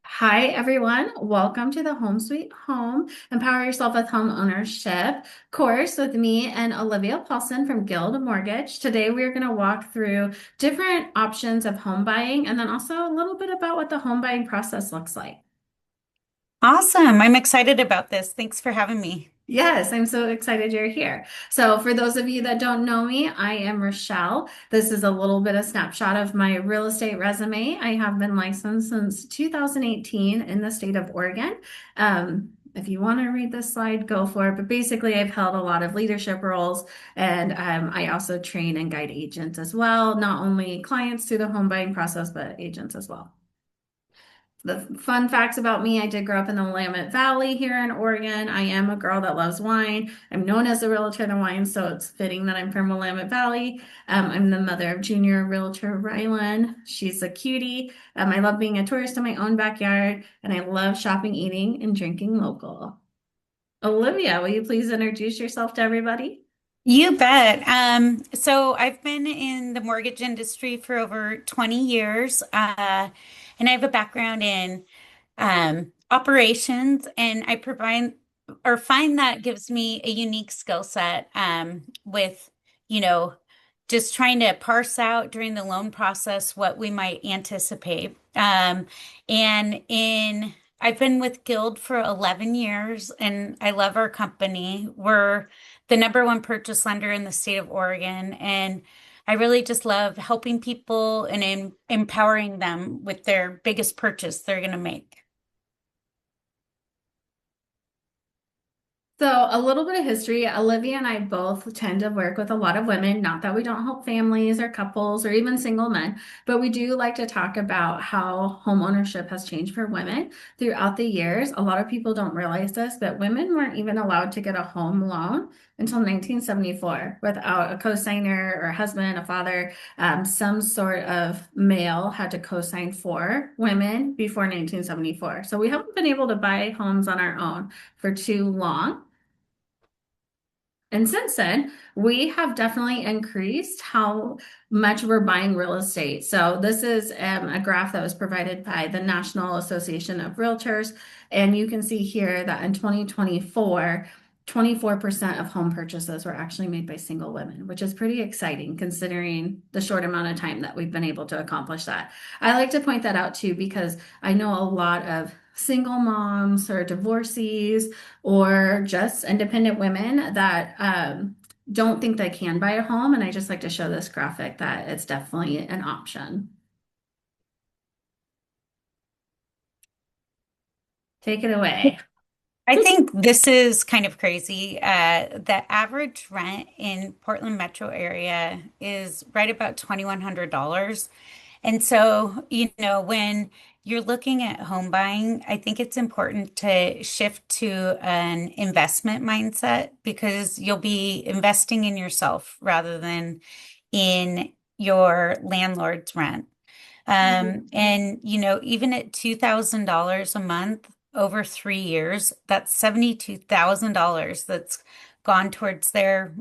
Hi, everyone. Welcome to the Home Sweet Home Empower Yourself with Home Ownership course with me and Olivia Paulson from Guild Mortgage. Today, we're going to walk through different options of home buying and then also a little bit about what the home buying process looks like. Awesome. I'm excited about this. Thanks for having me. Yes, I'm so excited you're here. So, for those of you that don't know me, I am Rochelle. This is a little bit of snapshot of my real estate resume. I have been licensed since 2018 in the state of Oregon. If you want to read this slide, go for it. But basically, I've held a lot of leadership roles, and I also train and guide agents as well, not only clients through the home buying process, but agents as well. The fun facts about me, I did grow up in the Willamette Valley here in Oregon. I am a girl that loves wine. I'm known as a realtor in the wine, so it's fitting that I'm from Willamette Valley. I'm the mother of junior realtor Rylan. She's a cutie. I love being a tourist in my own backyard, and I love shopping, eating, and drinking local. Olivia, will you please introduce yourself to everybody? You bet. So I've been in the mortgage industry for over 20 years, and I have a background in operations, and I provide or find that gives me a unique skill set with, you know, just trying to parse out during the loan process what we might anticipate. And in I've been with Guild for 11 years, and I love our company. We're the number one purchase lender in the state of Oregon, and I really just love helping people and empowering them with their biggest purchase they're going to make. So, a little bit of history. Olivia and I both tend to work with a lot of women. Not that we don't help families or couples or even single men, but we do like to talk about how home ownership has changed for women throughout the years. A lot of people don't realize this, but women weren't even allowed to get a home loan until 1974 without a cosigner or a husband, a father. Some sort of male had to cosign for women before 1974. So, we haven't been able to buy homes on our own for too long. And since then, we have definitely increased how much we're buying real estate. So this is a graph that was provided by the National Association of Realtors. And you can see here that in 2024, 24% of home purchases were actually made by single women, which is pretty exciting considering the short amount of time that we've been able to accomplish that. I like to point that out too because I know a lot of single moms or divorcees or just independent women that don't think they can buy a home. And I just like to show this graphic that it's definitely an option. Take it away. I think this is kind of crazy. The average rent in Portland metro area is right about $2,100. And so, when you're looking at home buying, I think it's important to shift to an investment mindset because you'll be investing in yourself rather than in your landlord's rent. And even at $2,000 a month over 3 years, that's $72,000 that's gone towards their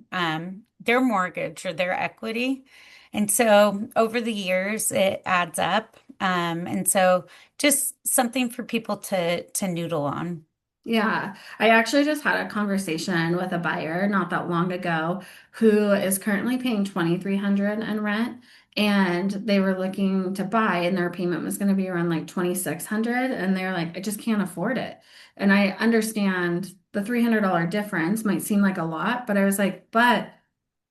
mortgage or their equity. And so over the years, it adds up. And so just something for people to noodle on. Yeah, I actually just had a conversation with a buyer not that long ago who is currently paying 2,300 in rent and they were looking to buy and their payment was going to be around like 2,600 and they're like I just can't afford it. And I understand the $300 difference might seem like a lot, but I was like, but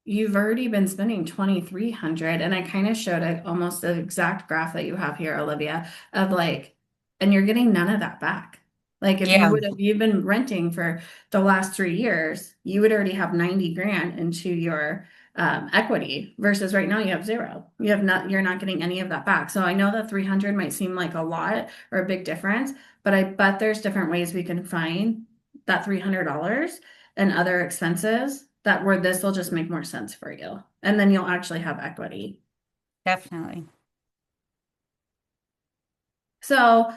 you've already been spending 2,300 and I kind of showed it almost the exact graph that you have here, Olivia, of like, and you're getting none of that back. Like if you Yeah, would have you've been renting for the last 3 years, you would already have 90 grand into your equity versus right now you have zero. You're not getting any of that back. So I know that 300 might seem like a lot or a big difference, but I bet there's different ways we can find that $300 and other expenses that where this will just make more sense for you. And then you'll actually have equity. definitely. So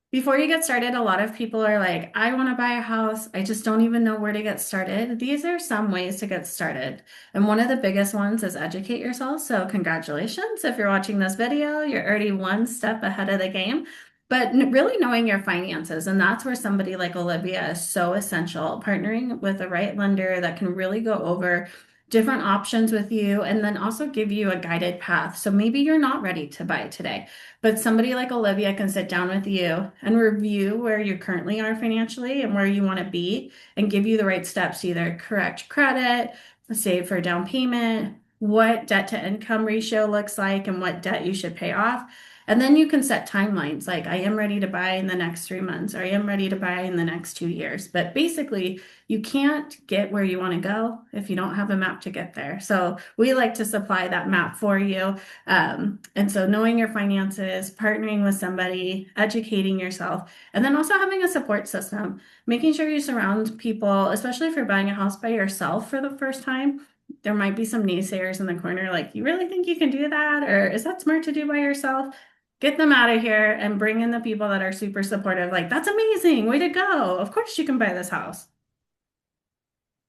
Before you get started, a lot of people are like, I want to buy a house. I just don't even know where to get started. These are some ways to get started. And one of the biggest ones is educate yourself. So, congratulations. If you're watching this video, you're already one step ahead of the game. But really knowing your finances, and that's where somebody like Olivia is so essential, partnering with the right lender that can really go over different options with you and then also give you a guided path. So maybe you're not ready to buy today. But somebody like Olivia can sit down with you and review where you currently are financially and where you want to be and give you the right steps, to either correct credit, save for down payment, what debt to income ratio looks like, and what debt you should pay off. And then you can set timelines like, I am ready to buy in the next 3 months, or I am ready to buy in the next 2 years. But basically, you can't get where you want to go if you don't have a map to get there. So we like to supply that map for you, and so knowing your finances, partnering with somebody, educating yourself, and then also having a support system, making sure you surround people, especially if you're buying a house by yourself for the first time. There might be some naysayers in the corner, like, you really think you can do that? Or is that smart to do by yourself? Get them out of here and bring in the people that are super supportive. Like, that's amazing. Way to go. Of course you can buy this house.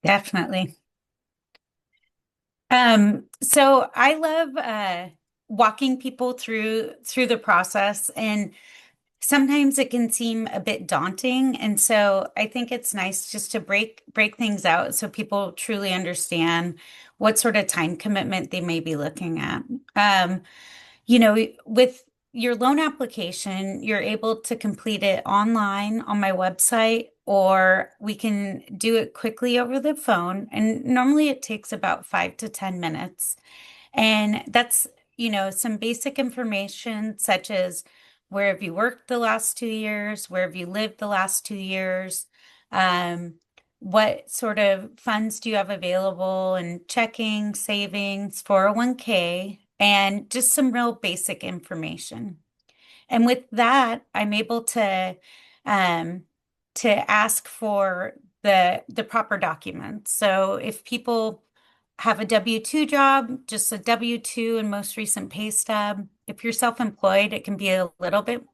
Definitely. So I love walking people through the process, and sometimes it can seem a bit daunting. And so I think it's nice just to break things out so people truly understand what sort of time commitment they may be looking at. Um, with your loan application, you're able to complete it online on my website, or we can do it quickly over the phone. And normally it takes about 5 to 10 minutes. And that's, some basic information such as where have you worked the last 2 years, where have you lived the last 2 years, um, what sort of funds do you have available, and checking, savings, 401k, and just some real basic information. And with that, I'm able um, to ask for the proper documents. So if people have a W-2 job, just a W-2 and most recent pay stub. If you're self-employed, it can be a little bit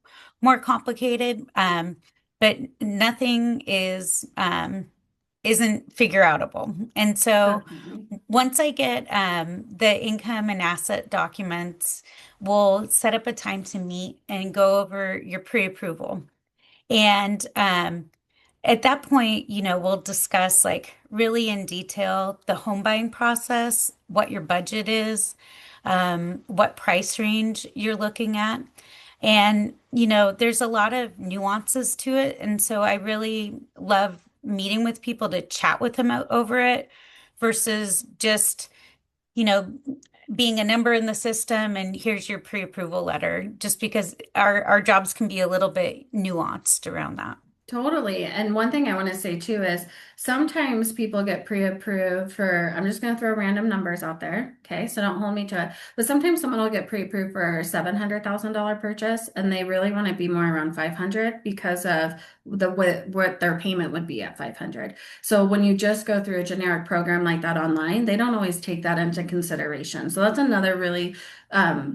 more complicated, but nothing isn't figure outable. And so Definitely. once I get the income and asset documents, we'll set up a time to meet and go over your pre-approval. And at that point, we'll discuss like really in detail the home buying process, what your budget is, what price range you're looking at. And, there's a lot of nuances to it. And so I really love meeting with people to chat with them over it versus just, you know, being a number in the system and here's your pre-approval letter, just because our jobs can be a little bit nuanced around that. Totally. And one thing I want to say too is sometimes people get pre-approved for, I'm just going to throw random numbers out there. Okay. So don't hold me to it. But sometimes someone will get pre-approved for a $700,000 purchase and they really want to be more around 500 because of what their payment would be at 500. So when you just go through a generic program like that online, they don't always take that into consideration. So that's another really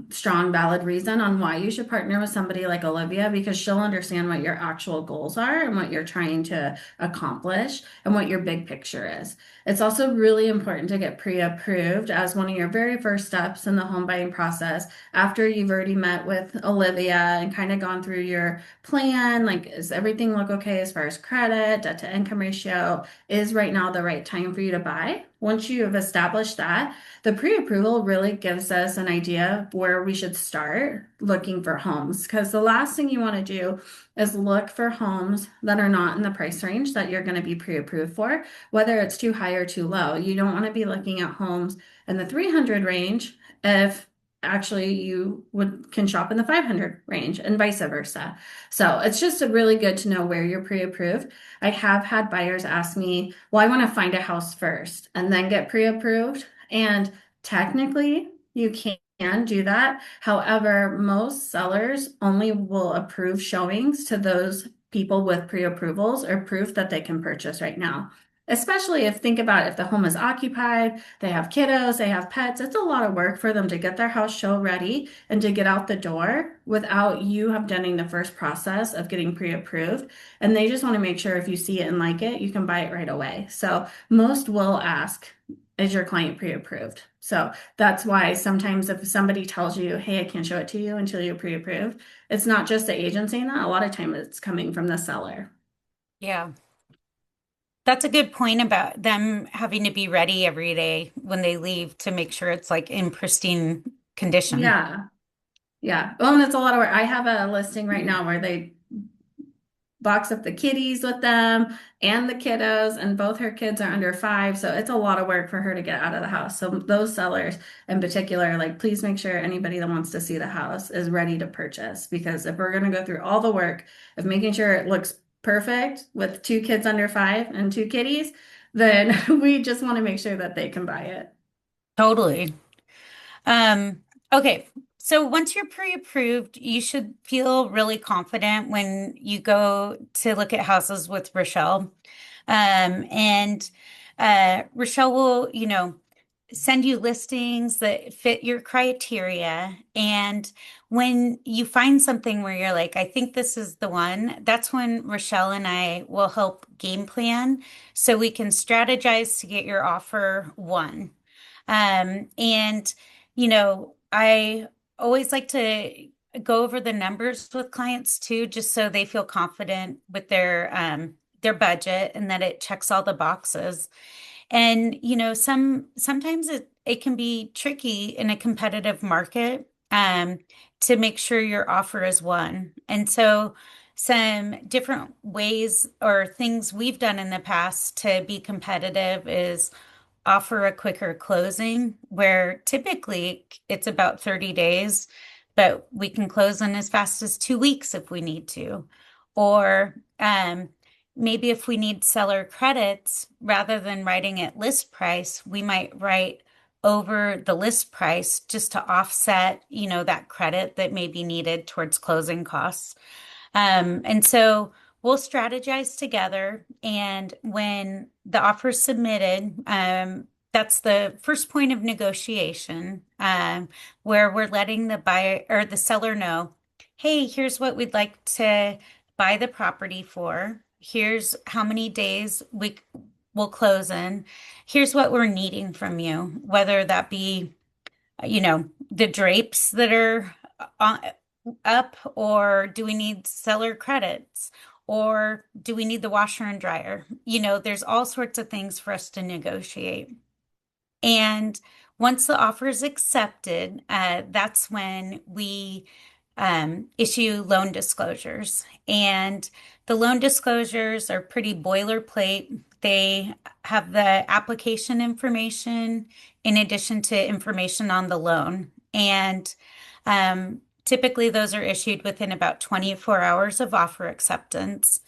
strong, valid reason on why you should partner with somebody like Olivia, because she'll understand what your actual goals are and what you're trying to accomplish and what your big picture is. It's also really important to get pre-approved as one of your very first steps in the home buying process after you've already met with Olivia and kind of gone through your plan. Like, does everything look okay as far as credit, debt to income ratio? Is right now the right time for you to buy? Once you have established that, the pre-approval really gives us an idea of where we should start looking for homes. Because the last thing you want to do is look for homes that are not in the price range that you're going to be pre-approved for, whether it's too high or too low. You don't want to be looking at homes in the 300 range if actually you would can shop in the 500 range and vice versa. So it's just really good to know where you're pre-approved. I have had buyers ask me, well, I want to find a house first and then get pre-approved. And technically, you can do that. However, most sellers only will approve showings to those people with pre-approvals or proof that they can purchase right now. especially if think about if the home is occupied, they have kiddos, they have pets. It's a lot of work for them to get their house show ready and to get out the door without you have done the first process of getting pre-approved. And they just want to make sure if you see it and like it, you can buy it right away. So most will ask, is your client pre-approved? So that's why sometimes if somebody tells you, hey, I can't show it to you until you're pre-approved, it's not just the agent saying that. A lot of time it's coming from the seller. Yeah. That's a good point about them having to be ready every day when they leave to make sure it's like in pristine condition. Yeah. Yeah. Well, and it's a lot of work. I have a listing right now where they box up the kitties with them and the kiddos, and both her kids are under 5. So it's a lot of work for her to get out of the house. So those sellers in particular, like, please make sure anybody that wants to see the house is ready to purchase. Because if we're going to go through all the work of making sure it looks perfect with 2 kids under 5 and 2 kitties, then we just want to make sure that they can buy it. Totally. Um, okay. So once you're pre-approved, you should feel really confident when you go to look at houses with Rochelle. And Rochelle will, send you listings that fit your criteria. And when you find something where you're like, I think this is the one, that's when Rochelle and I will help game plan so we can strategize to get your offer won. And, I always like to go over the numbers with clients too, just so they feel confident with their budget and that it checks all the boxes. And, sometimes it can be tricky in a competitive market, to make sure your offer is won. And so some different ways or things we've done in the past to be competitive is offer a quicker closing, where typically it's about 30 days, but we can close in as fast as 2 weeks if we need to. Or maybe if we need seller credits, rather than writing at list price, we might write over the list price just to offset, that credit that may be needed towards closing costs. And so we'll strategize together. And when the offer is submitted, that's the first point of negotiation, where we're letting the buyer or the seller know, hey, here's what we'd like to buy the property for. Here's how many days we will close in. Here's what we're needing from you, whether that be, the drapes that are on, up, or do we need seller credits, or do we need the washer and dryer? There's all sorts of things for us to negotiate. And once the offer is accepted, that's when we issue loan disclosures. And the loan disclosures are pretty boilerplate. They have the application information in addition to information on the loan. And typically, those are issued within about 24 hours of offer acceptance.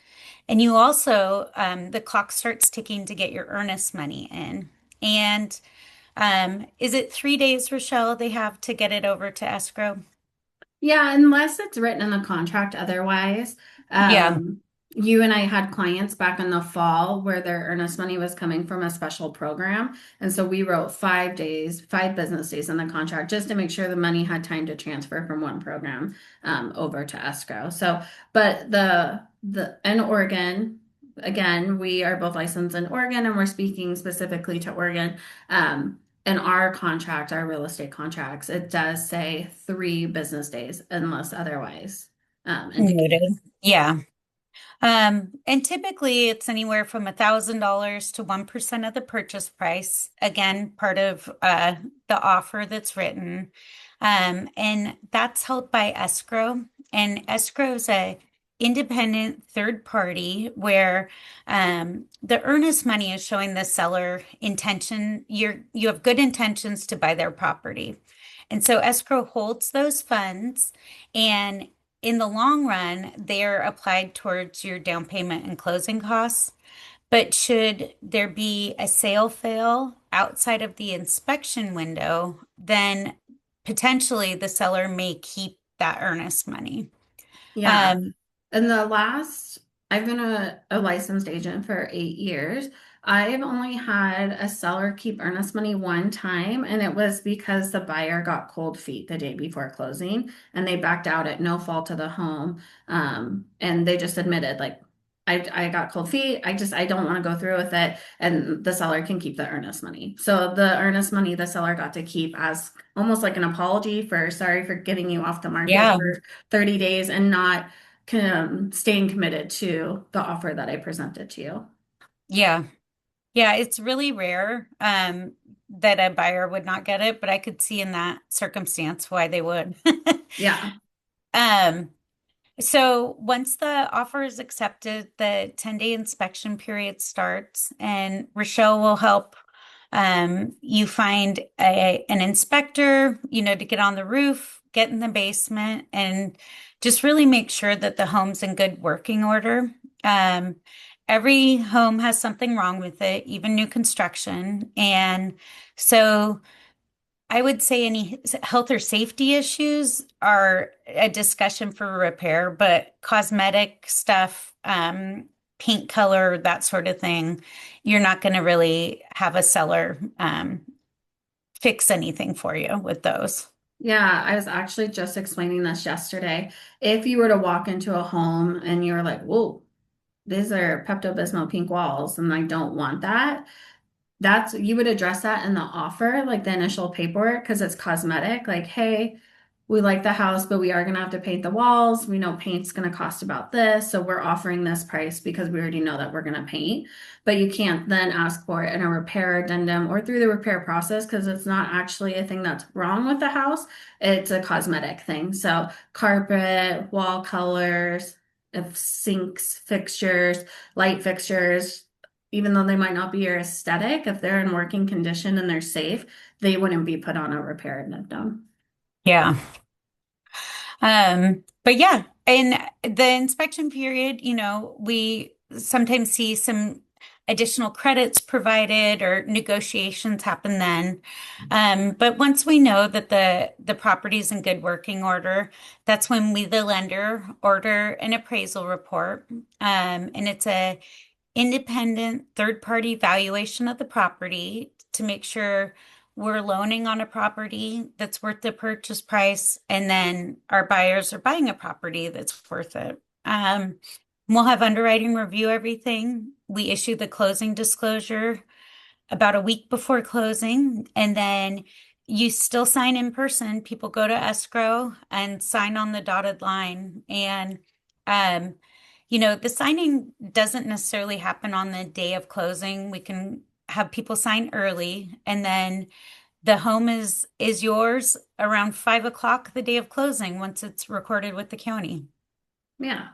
And you also, the clock starts ticking to get your earnest money in. And is it 3 days, Rochelle, they have to get it over to escrow? Yeah, unless it's written in the contract otherwise. Yeah. You and I had clients back in the fall where their earnest money was coming from a special program. And so we wrote 5 days, 5 business days in the contract just to make sure the money had time to transfer from one program over to escrow. So, but in Oregon, again, we are both licensed in Oregon and we're speaking specifically to Oregon. In our contract, our real estate contracts, it does say 3 business days unless otherwise indicated. Noted. Yeah. And typically it's anywhere from $1,000 to 1% of the purchase price. Again, part of the offer that's written. And that's held by escrow. And escrow is a independent third party where the earnest money is showing the seller intention. You have good intentions to buy their property. And so escrow holds those funds, and in the long run, they're applied towards your down payment and closing costs. But should there be a sale fail outside of the inspection window, then potentially the seller may keep that earnest money. Yeah. Um, And I've been a licensed agent for 8 years. I've only had a seller keep earnest money one time, and it was because the buyer got cold feet the day before closing, and they backed out at no fault of the home. And they just admitted, like, I got cold feet. I don't want to go through with it, and the seller can keep the earnest money. So the earnest money the seller got to keep as almost like an apology for sorry for getting you off the market Yeah, for 30 days and not staying committed to the offer that I presented to you. yeah. Yeah, it's really rare that a buyer would not get it, but I could see in that circumstance why they would. Yeah. Um, So once the offer is accepted, the 10-day inspection period starts, and Rochelle will help you find an inspector, to get on the roof, get in the basement, and just really make sure that the home's in good working order. Um, every home has something wrong with it, even new construction. And so I would say any health or safety issues are a discussion for repair, but cosmetic stuff, paint color, that sort of thing, you're not going to really have a seller fix anything for you with those. Yeah, I was actually just explaining this yesterday. If you were to walk into a home and you're like, whoa, these are Pepto-Bismol pink walls, and I don't want that, that's you would address that in the offer, like the initial paperwork, because it's cosmetic. Like, hey, we like the house, but we are going to have to paint the walls. We know paint's going to cost about this, so we're offering this price because we already know that we're going to paint. But you can't then ask for it in a repair addendum or through the repair process because it's not actually a thing that's wrong with the house. It's a cosmetic thing. So carpet, wall colors, if sinks, fixtures, light fixtures, even though they might not be your aesthetic, if they're in working condition and they're safe, they wouldn't be put on a repair addendum. Yeah. But yeah, in the inspection period, we sometimes see some additional credits provided or negotiations happen then. But once we know that the property is in good working order, that's when we, the lender, order an appraisal report. And it's a independent third-party valuation of the property to make sure we're loaning on a property that's worth the purchase price, and then our buyers are buying a property that's worth it. We'll have underwriting review everything. We issue the closing disclosure about a week before closing, and then you still sign in person. People go to escrow and sign on the dotted line. And, um, the signing doesn't necessarily happen on the day of closing. We can have people sign early, and then the home is yours around 5 o'clock the day of closing once it's recorded with the county. Yeah.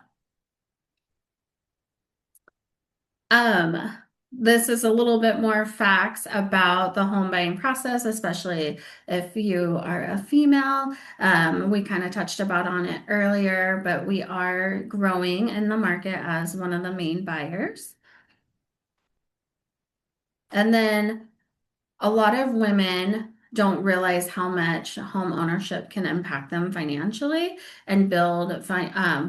Um, this is a little bit more facts about the home buying process, especially if you are a female. We kind of touched about on it earlier, but we are growing in the market as one of the main buyers. And then a lot of women don't realize how much home ownership can impact them financially and build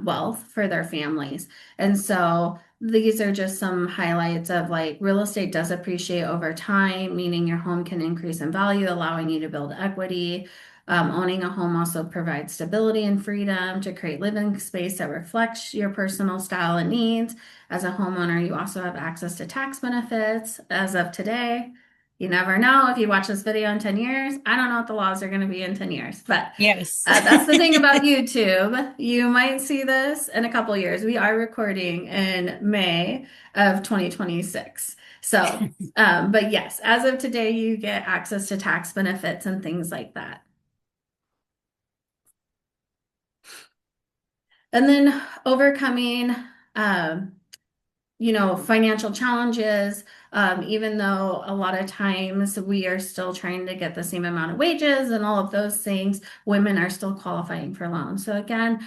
wealth for their families. And so these are just some highlights of like real estate does appreciate over time, meaning your home can increase in value, allowing you to build equity. Owning a home also provides stability and freedom to create living space that reflects your personal style and needs. As a homeowner, you also have access to tax benefits as of today. You never know if you watch this video in 10 years. I don't know what the laws are going to be in 10 years, but Yes. that's the thing about YouTube. You might see this in a couple years. We are recording in May of 2026. So, but yes, as of today, you get access to tax benefits and things like that. And then overcoming, um, financial challenges, even though a lot of times we are still trying to get the same amount of wages and all of those things, women are still qualifying for loans. So again,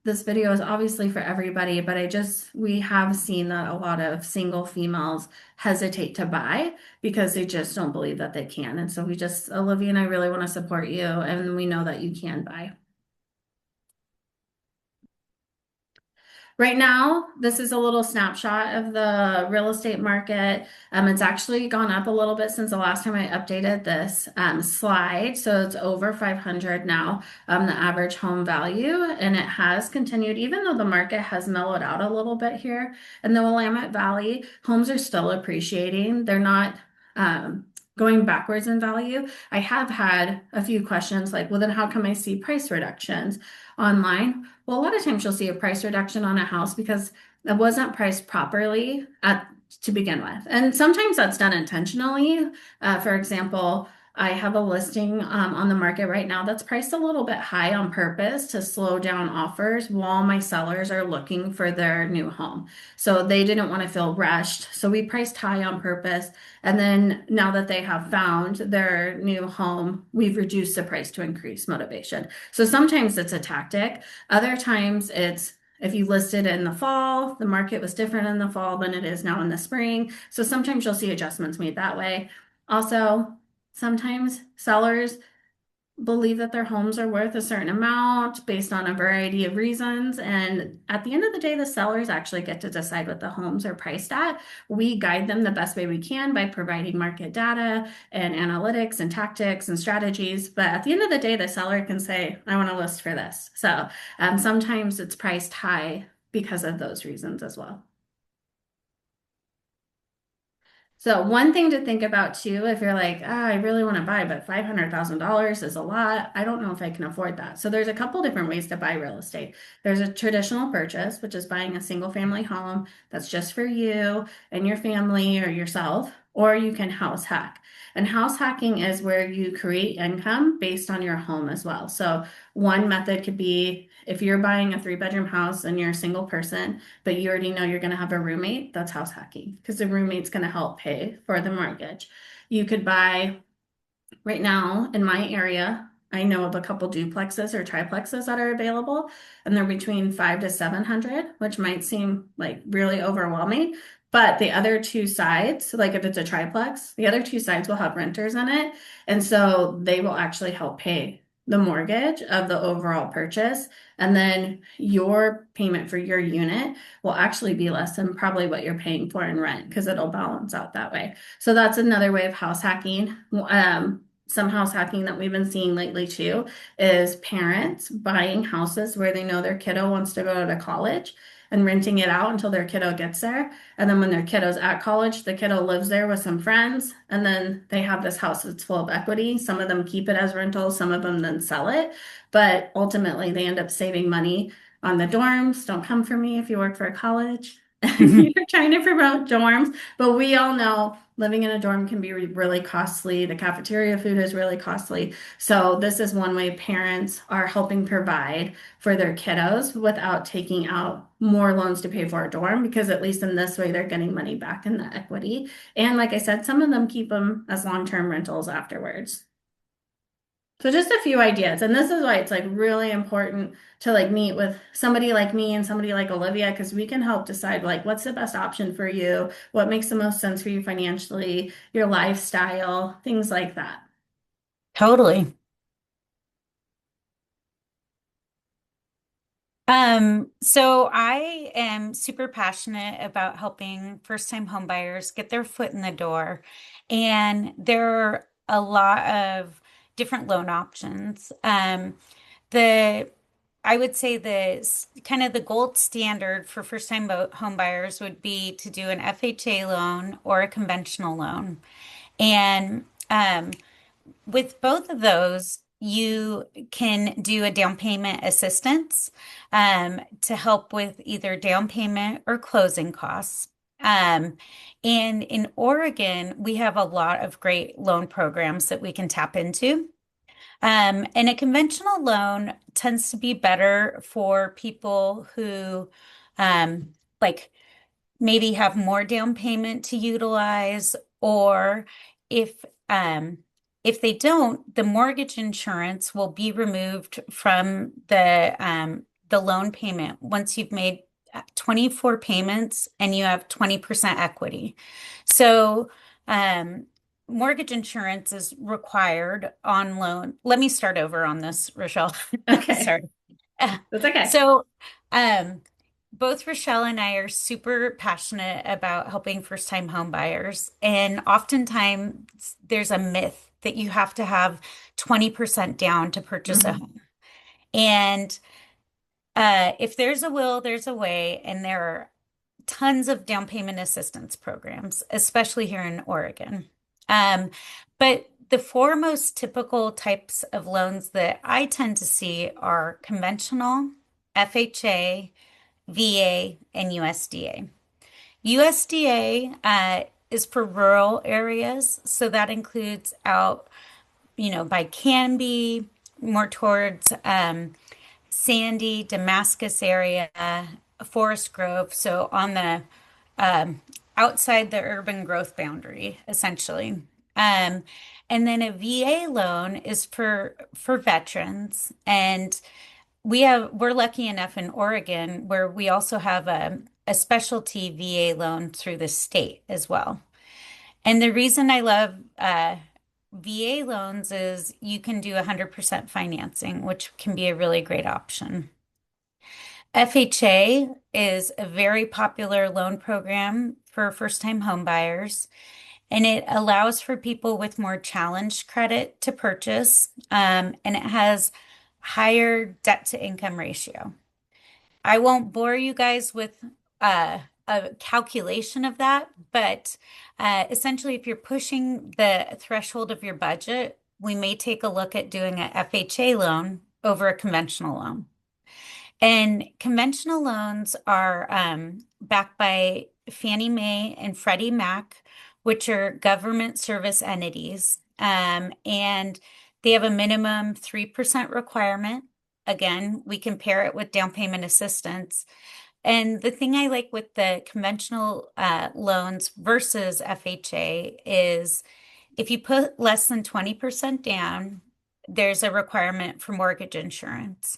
this video is obviously for everybody, but we have seen that a lot of single females hesitate to buy because they just don't believe that they can. And so Olivia and I really want to support you, and we know that you can buy. Right now, this is a little snapshot of the real estate market. It's actually gone up a little bit since the last time I updated this slide. So it's over 500 now, the average home value, and it has continued, even though the market has mellowed out a little bit here in the Willamette Valley, homes are still appreciating. They're not going backwards in value. I have had a few questions like, well, then how come I see price reductions online? Well, a lot of times you'll see a price reduction on a house because it wasn't priced properly to begin with. And sometimes that's done intentionally. For example, I have a listing on the market right now that's priced a little bit high on purpose to slow down offers while my sellers are looking for their new home. So they didn't want to feel rushed. So we priced high on purpose. And then now that they have found their new home, we've reduced the price to increase motivation. So sometimes it's a tactic. Other times it's if you listed in the fall, the market was different in the fall than it is now in the spring. So sometimes you'll see adjustments made that way. Also, sometimes sellers believe that their homes are worth a certain amount based on a variety of reasons. And at the end of the day, the sellers actually get to decide what the homes are priced at. We guide them the best way we can by providing market data and analytics and tactics and strategies. But at the end of the day, the seller can say, I want to list for this. So sometimes it's priced high because of those reasons as well. So one thing to think about too, if you're like, ah, I really want to buy, but $500,000 is a lot. I don't know if I can afford that. So there's a couple different ways to buy real estate. There's a traditional purchase, which is buying a single family home that's just for you and your family or yourself, or you can house hack. And house hacking is where you create income based on your home as well. So one method could be if you're buying a three-bedroom house and you're a single person, but you already know you're going to have a roommate, that's house hacking because the roommate's going to help pay for the mortgage. You could buy right now in my area, I know of a couple duplexes or triplexes that are available, and they're between 5 to 700, which might seem like really overwhelming. But the other two sides, like if it's a triplex, the other two sides will have renters in it. And so they will actually help pay the mortgage of the overall purchase. And then your payment for your unit will actually be less than probably what you're paying for in rent because it'll balance out that way. So that's another way of house hacking. Some house hacking that we've been seeing lately too is parents buying houses where they know their kiddo wants to go to college and renting it out until their kiddo gets there. And then when their kiddo's at college, the kiddo lives there with some friends, and then they have this house that's full of equity. Some of them keep it as rentals, some of them then sell it. But ultimately, they end up saving money on the dorms. Don't come for me if you work for a college. You're trying to promote dorms, but we all know living in a dorm can be really costly. The cafeteria food is really costly. So this is one way parents are helping provide for their kiddos without taking out more loans to pay for a dorm, because at least in this way they're getting money back in the equity. And like I said, some of them keep them as long-term rentals afterwards. So just a few ideas. And this is why it's like really important to like meet with somebody like me and somebody like Olivia, because we can help decide like what's the best option for you, what makes the most sense for you financially, your lifestyle, things like that. Totally. So I am super passionate about helping first-time homebuyers get their foot in the door. And there are a lot of different loan options. The I would say kind of the gold standard for first-time home buyers would be to do an FHA loan or a conventional loan. And with both of those, you can do a down payment assistance to help with either down payment or closing costs. Um, and in Oregon, we have a lot of great loan programs that we can tap into. And a conventional loan tends to be better for people who like maybe have more down payment to utilize, or if if they don't, the mortgage insurance will be removed from the loan payment once you've made 24 payments and you have 20% equity. So mortgage insurance is required on loan. Let me start over on this, Rochelle. Okay, Sorry. Uh, that's okay. So um both Rochelle and I are super passionate about helping first-time home buyers. And oftentimes there's a myth that you have to have 20% down to purchase a Mhm. home. And if there's a will, there's a way. And there are tons of down payment assistance programs, especially here in Oregon. Um, but the four most typical types of loans that I tend to see are conventional, FHA, VA, and USDA. USDA is for rural areas, so that includes out, by Canby, more towards Sandy, Damascus area, Forest Grove, so on the um, outside the urban growth boundary, essentially. Um, and then a VA loan is for veterans, and we're lucky enough in Oregon where we also have a specialty VA loan through the state as well. And the reason I love VA loans is you can do 100% financing, which can be a really great option. FHA is a very popular loan program for first-time home buyers, and it allows for people with more challenged credit to purchase, and it has higher debt to income ratio. I won't bore you guys with a calculation of that, but essentially, if you're pushing the threshold of your budget, we may take a look at doing a FHA loan over a conventional loan. And conventional loans are backed by Fannie Mae and Freddie Mac, which are government service entities. And they have a minimum 3% requirement. Again, we compare it with down payment assistance. And the thing I like with the conventional loans versus FHA is if you put less than 20% down, there's a requirement for mortgage insurance.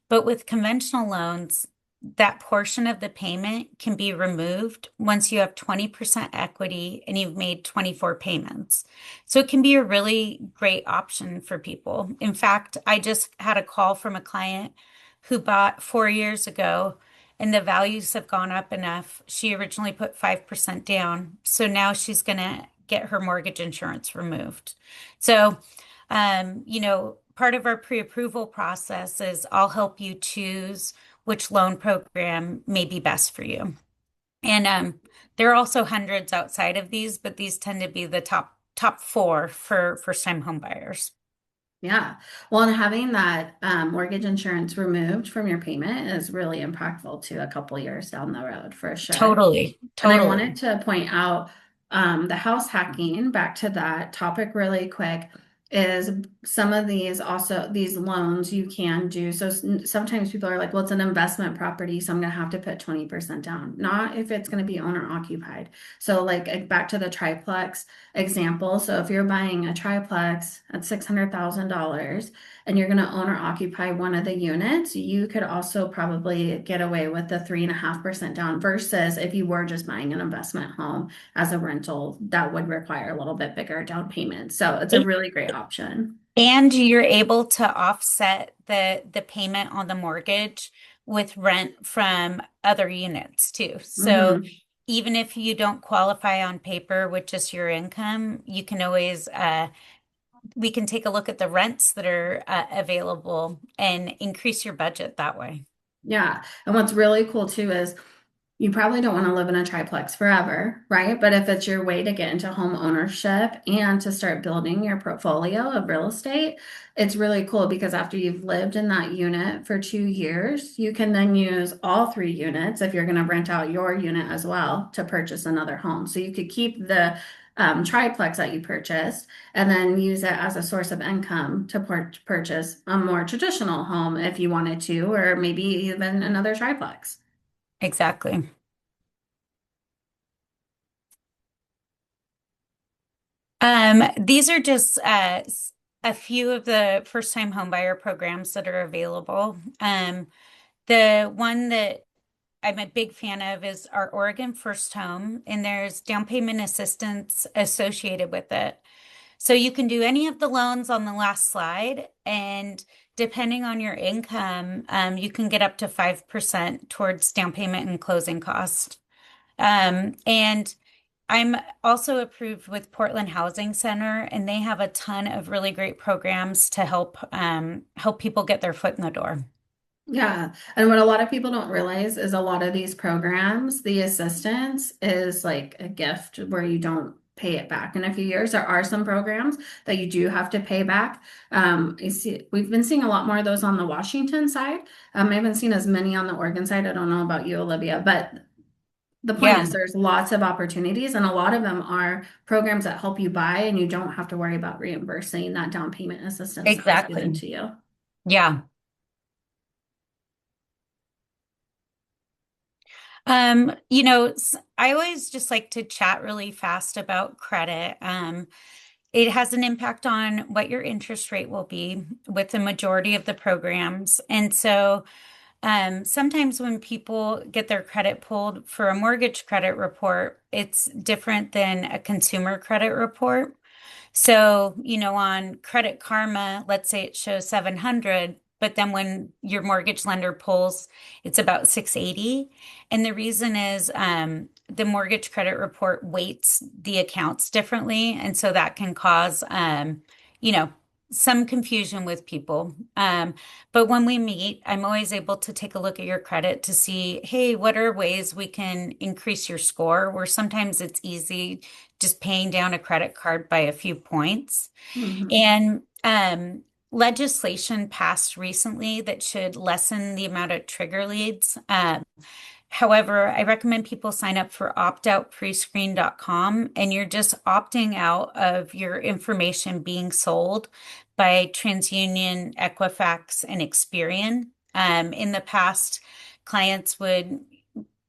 But with conventional loans, that portion of the payment can be removed once you have 20% equity and you've made 24 payments. So it can be a really great option for people. In fact, I just had a call from a client who bought 4 years ago and the values have gone up enough. She originally put 5% down. So now she's going to get her mortgage insurance removed. So, part of our pre-approval process is I'll help you choose which loan program may be best for you. And there are also hundreds outside of these, but these tend to be the top four for first-time home buyers. Yeah. Well, and having that mortgage insurance removed from your payment is really impactful to a couple years down the road for sure. Totally, And I wanted totally. to point out the house hacking, back to that topic really quick, is some of these also, these loans you can do. So sometimes people are like, well, it's an investment property, so I'm going to have to put 20% down. Not if it's going to be owner occupied. So, like, back to the triplex example. So, if you're buying a triplex at $600,000 and you're going to owner occupy one of the units, you could also probably get away with the 3.5% down versus if you were just buying an investment home as a rental, that would require a little bit bigger down payment. So it's a really great option. And you're able to offset the payment on the mortgage with rent from other units too. So Hmm. even if you don't qualify on paper with just your income, you can always we can take a look at the rents that are available and increase your budget that way. Yeah. And what's really cool too is you probably don't want to live in a triplex forever, right? But if it's your way to get into home ownership and to start building your portfolio of real estate, it's really cool because after you've lived in that unit for 2 years, you can then use all three units if you're going to rent out your unit as well to purchase another home. So you could keep the triplex that you purchased and then use it as a source of income to purchase a more traditional home if you wanted to, or maybe even another triplex. Exactly. These are just a few of the first-time homebuyer programs that are available. The one that I'm a big fan of is our Oregon First Home, and there's down payment assistance associated with it. So you can do any of the loans on the last slide, and depending on your income, you can get up to 5% towards down payment and closing costs. And I'm also approved with Portland Housing Center, and they have a ton of really great programs to help people get their foot in the door. Yeah. And what a lot of people don't realize is a lot of these programs, the assistance is like a gift where you don't pay it back in a few years. There are some programs that you do have to pay back. We've been seeing a lot more of those on the Washington side. I haven't seen as many on the Oregon side. I don't know about you, Olivia, but the point is Yeah, there's lots of opportunities and a lot of them are programs that help you buy and you don't have to worry about reimbursing that down payment assistance that was given exactly. to you. Yeah. I always just like to chat really fast about credit. It has an impact on what your interest rate will be with the majority of the programs. And so sometimes when people get their credit pulled for a mortgage credit report, it's different than a consumer credit report. So, on Credit Karma, let's say it shows 700, but then when your mortgage lender pulls, it's about 680. And the reason is the mortgage credit report weights the accounts differently. And so that can cause, you know, some confusion with people. But when we meet, I'm always able to take a look at your credit to see, hey, what are ways we can increase your score? Where sometimes it's easy just paying down a credit card by a few points. Mhm. And legislation passed recently that should lessen the amount of trigger leads. However, I recommend people sign up for optoutprescreen.com, and you're just opting out of your information being sold by TransUnion, Equifax, and Experian. In the past, clients would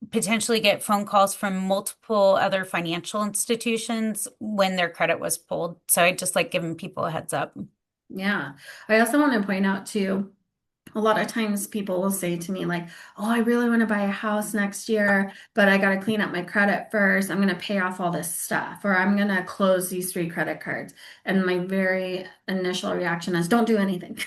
potentially get phone calls from multiple other financial institutions when their credit was pulled. So I just like giving people a heads up. Yeah. I also want to point out too, a lot of times people will say to me like, "Oh, I really want to buy a house next year, but I got to clean up my credit first. I'm going to pay off all this stuff, or I'm going to close these three credit cards." And my very initial reaction is, "Don't do anything.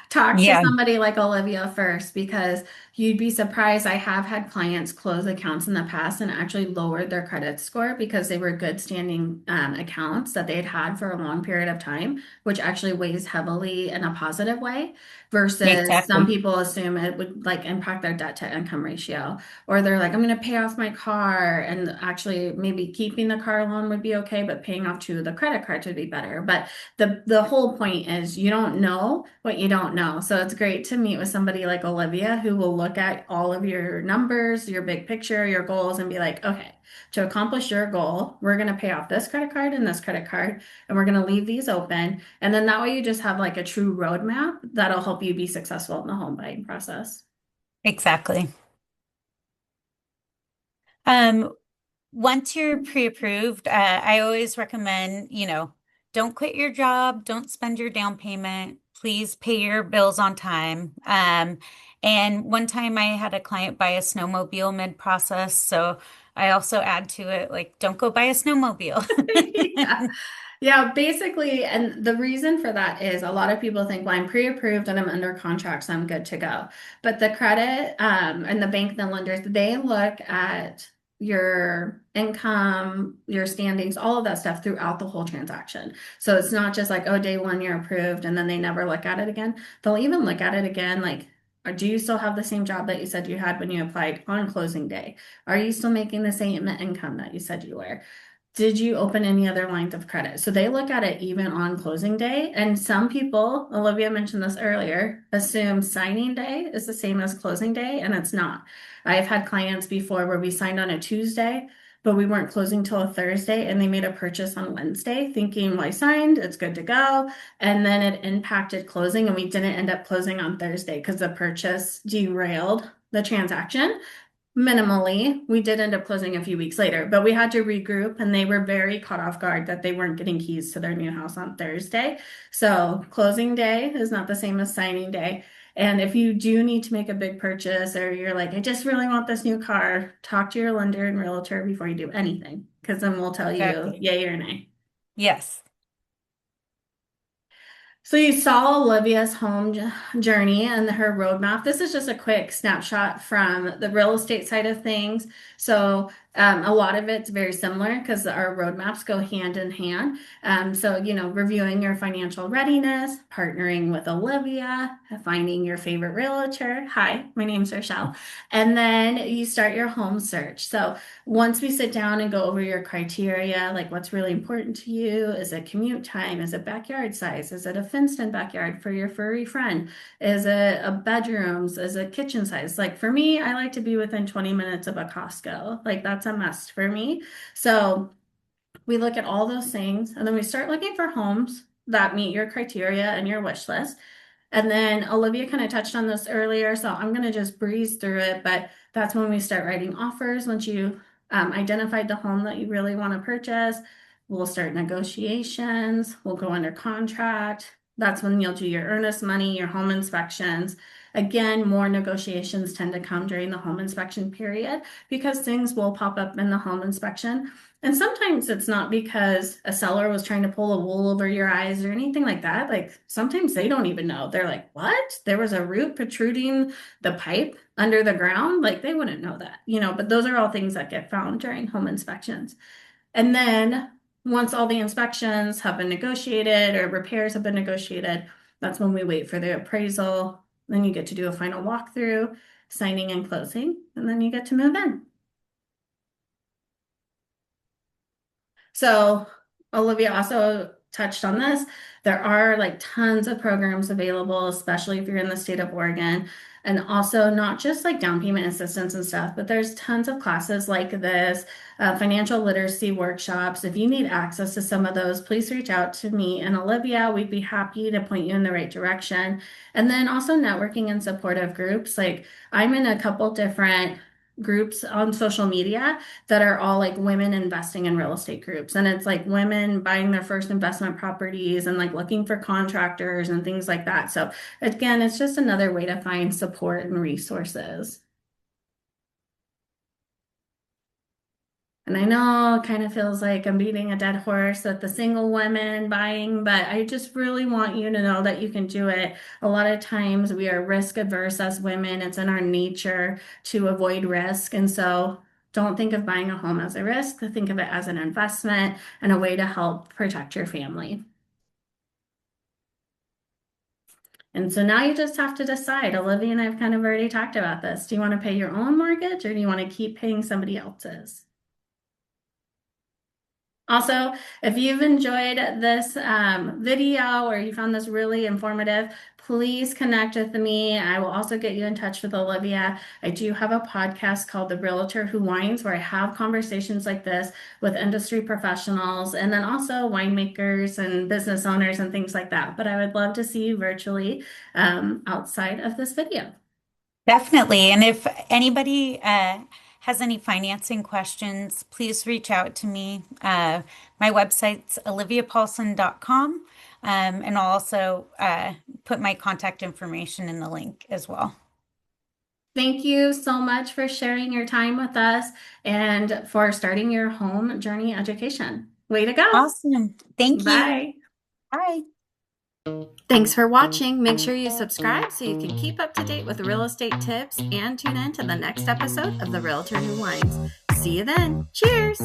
Talk to Yeah, somebody like Olivia first, because you'd be surprised. I have had clients close accounts in the past and actually lowered their credit score because they were good standing accounts that they'd had for a long period of time, which actually weighs heavily in a positive way." Versus some exactly. people assume it would like impact their debt to income ratio, or they're like, I'm going to pay off my car, and actually maybe keeping the car loan would be okay, but paying off to the credit cards would be better. But the whole point is you don't know what you don't know. So it's great to meet with somebody like Olivia who will look at all of your numbers, your big picture, your goals, and be like, okay, to accomplish your goal, we're going to pay off this credit card and this credit card, and we're going to leave these open. And then that way you just have like a true roadmap that'll help you be successful in the home buying process. Exactly. Um, Once you're pre-approved, I always recommend, don't quit your job, don't spend your down payment, please pay your bills on time. And one time I had a client buy a snowmobile mid-process, so I also add to it, like, don't go buy a snowmobile. Yeah. Yeah, basically, and the reason for that is a lot of people think, well, I'm pre-approved and I'm under contract, so I'm good to go. But the credit, and the bank and the lenders, they look at your income, your standings, all of that stuff throughout the whole transaction. So it's not just like, oh, day one, you're approved, and then they never look at it again. They'll even look at it again, like, do you still have the same job that you said you had when you applied on closing day? Are you still making the same income that you said you were? Did you open any other lines of credit? So they look at it even on closing day. And some people, Olivia mentioned this earlier, assume signing day is the same as closing day, and it's not. I've had clients before where we signed on a Tuesday, but we weren't closing till a Thursday, and they made a purchase on Wednesday thinking, well, I signed, it's good to go. And then it impacted closing, and we didn't end up closing on Thursday because the purchase derailed the transaction minimally. We did end up closing a few weeks later, but we had to regroup and they were very caught off guard that they weren't getting keys to their new house on Thursday. So closing day is not the same as signing day. And if you do need to make a big purchase or you're like, I just really want this new car, talk to your lender and realtor before you do anything, because then we'll tell you Exactly. yay or nay. Yes. So you saw Olivia's journey and her roadmap. This is just a quick snapshot from the real estate side of things. So a lot of it's very similar because our roadmaps go hand in hand. Reviewing your financial readiness, partnering with Olivia, finding your favorite realtor. Hi, my name's Rochelle. And then you start your home search. So once we sit down and go over your criteria, like what's really important to you, is it commute time? Is it backyard size? Is it a fenced-in backyard for your furry friend? Is it a bedrooms? Is it kitchen size? Like for me, I like to be within 20 minutes of a Costco. Like that's a must for me. So we look at all those things and then we start looking for homes that meet your criteria and your wish list. And then Olivia kind of touched on this earlier, so I'm going to just breeze through it. But that's when we start writing offers. Once you identified the home that you really want to purchase, we'll start negotiations. We'll go under contract. That's when you'll do your earnest money, your home inspections. Again, more negotiations tend to come during the home inspection period because things will pop up in the home inspection. And sometimes it's not because a seller was trying to pull a wool over your eyes or anything like that. Like sometimes they don't even know. They're like, what? There was a root protruding the pipe under the ground? Like they wouldn't know that, but those are all things that get found during home inspections. And then once all the inspections have been negotiated or repairs have been negotiated, that's when we wait for the appraisal. Then you get to do a final walkthrough, signing and closing, and then you get to move in. So Olivia also touched on this. There are like tons of programs available, especially if you're in the state of Oregon. And also not just like down payment assistance and stuff, but there's tons of classes like this, financial literacy workshops. If you need access to some of those, please reach out to me and Olivia. We'd be happy to point you in the right direction. And then also networking and supportive groups. Like I'm in a couple different groups on social media that are all like women investing in real estate groups. And it's like women buying their first investment properties and like looking for contractors and things like that. So again, it's just another way to find support and resources. And I know it kind of feels like I'm beating a dead horse with the single women buying, but I just really want you to know that you can do it. A lot of times we are risk averse as women. It's in our nature to avoid risk. And so don't think of buying a home as a risk. Think of it as an investment and a way to help protect your family. And so now you just have to decide. Olivia and I've kind of already talked about this. Do you want to pay your own mortgage or do you want to keep paying somebody else's? Also, if you've enjoyed this video or you found this really informative, please connect with me. I will also get you in touch with Olivia. I do have a podcast called The Realtor Who Wines, where I have conversations like this with industry professionals and then also winemakers and business owners and things like that. But I would love to see you virtually outside of this video. Definitely. And if anybody has any financing questions, please reach out to me. My website's oliviapaulson.com. And I'll also put my contact information in the link as well. Thank you so much for sharing your time with us and for starting your home journey education. Way to go. Awesome. Thank you. Bye. Bye. Thanks for watching. Make sure you subscribe so you can keep up to date with real estate tips and tune in to the next episode of The Realtor Who Wines. See you then. Cheers.